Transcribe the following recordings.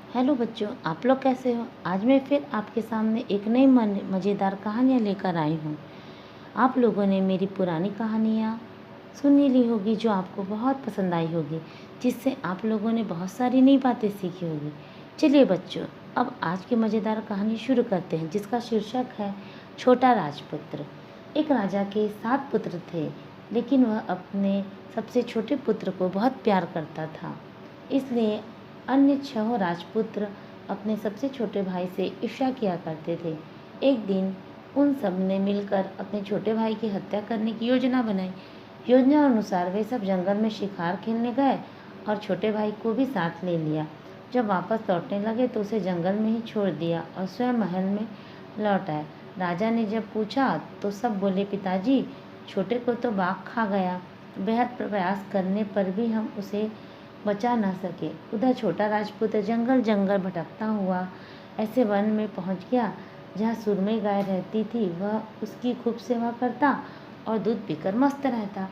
Hello बच्चों, आप लोग कैसे हो। आज मैं फिर आपके सामने एक नई मज़ेदार कहानियाँ लेकर आई हूँ। आप लोगों ने मेरी पुरानी कहानियाँ सुन ही ली होगी जो आपको बहुत पसंद आई होगी, जिससे आप लोगों ने बहुत सारी नई बातें सीखी होगी। चलिए बच्चों, अब आज की मज़ेदार कहानी शुरू करते हैं, जिसका शीर्षक है छोटा राजपुत्र। एक राजा के 7 पुत्र थे, लेकिन वह अपने सबसे छोटे पुत्र को बहुत प्यार करता था। इसलिए अन्य 6 राजपुत्र अपने सबसे छोटे भाई से ईर्ष्या किया करते थे। एक दिन उन सब ने मिलकर अपने छोटे भाई की हत्या करने की योजना बनाई। योजना अनुसार वे सब जंगल में शिकार खेलने गए और छोटे भाई को भी साथ ले लिया। जब वापस लौटने लगे तो उसे जंगल में ही छोड़ दिया और स्वयं महल में लौट आए। राजा ने जब पूछा तो सब बोले, पिताजी, छोटे को तो बाघ खा गया। बेहद प्रयास करने पर भी हम उसे बचा न सके। उधर छोटा राजपुत्र जंगल जंगल भटकता हुआ ऐसे वन में पहुंच गया जहाँ सुरमई गाय रहती थी। वह उसकी खूब सेवा करता और दूध पीकर मस्त रहता।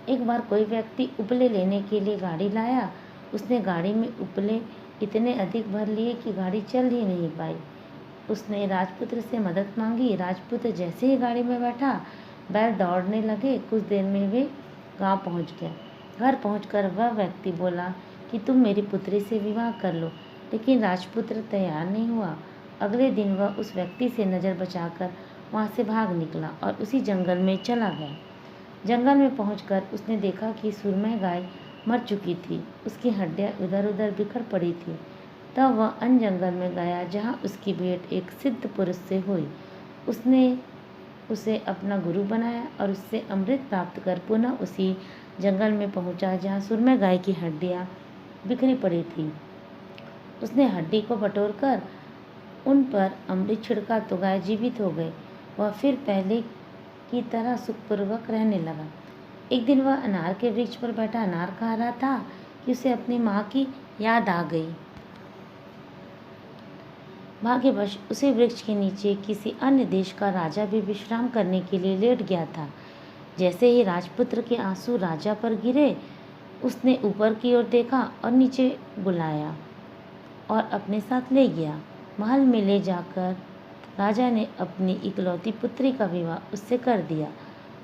एक बार कोई व्यक्ति उपले लेने के लिए गाड़ी लाया। उसने गाड़ी में उपले इतने अधिक भर लिए कि गाड़ी चल ही नहीं पाई। उसने राजपुत्र से मदद मांगी। राजपुत्र जैसे ही गाड़ी में बैठा, बैल दौड़ने लगे। कुछ देर में वे गांव पहुंच गए। घर पहुंचकर वह व्यक्ति बोला कि तुम मेरी पुत्री से विवाह कर लो, लेकिन राजपुत्र तैयार नहीं हुआ। अगले दिन वह उस व्यक्ति से नज़र बचाकर वहां से भाग निकला और उसी जंगल में चला गया। जंगल में पहुंचकर उसने देखा कि सुरमई गाय मर चुकी थी। उसकी हड्डियां इधर उधर बिखर पड़ी थी। तब वह अन्य जंगल में गया जहाँ उसकी भेंट एक सिद्ध पुरुष से हुई। उसने उसे अपना गुरु बनाया और उससे अमृत प्राप्त कर पुनः उसी जंगल में पहुंचा जहाँ सुरमई गाय की हड्डियाँ बिखरी पड़ी थी। उसने हड्डी को बटोरकर उन पर अमृत छिड़का तो गाय जीवित हो गई। वह फिर पहले की तरह सुखपूर्वक रहने लगा। एक दिन वह अनार के वृक्ष पर बैठा अनार खा रहा था कि उसे अपनी माँ की याद आ गई। भाग्यवश उसी वृक्ष के नीचे किसी अन्य देश का राजा भी विश्राम करने के लिए लेट गया था। जैसे ही राजपुत्र के आंसू राजा पर गिरे, उसने ऊपर की ओर देखा और नीचे बुलाया और अपने साथ ले गया। महल में ले जाकर राजा ने अपनी इकलौती पुत्री का विवाह उससे कर दिया।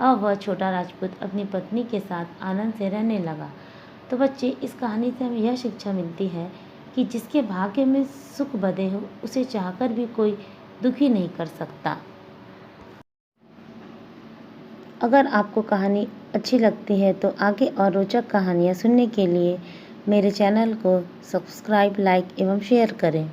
अब वह छोटा राजपूत अपनी पत्नी के साथ आनंद से रहने लगा। तो बच्चे, इस कहानी से हमें यह शिक्षा मिलती है कि जिसके भाग्य में सुख बंधे हो, उसे चाहकर भी कोई दुखी नहीं कर सकता। अगर आपको कहानी अच्छी लगती है तो आगे और रोचक कहानियाँ सुनने के लिए मेरे चैनल को सब्सक्राइब, लाइक एवं शेयर करें।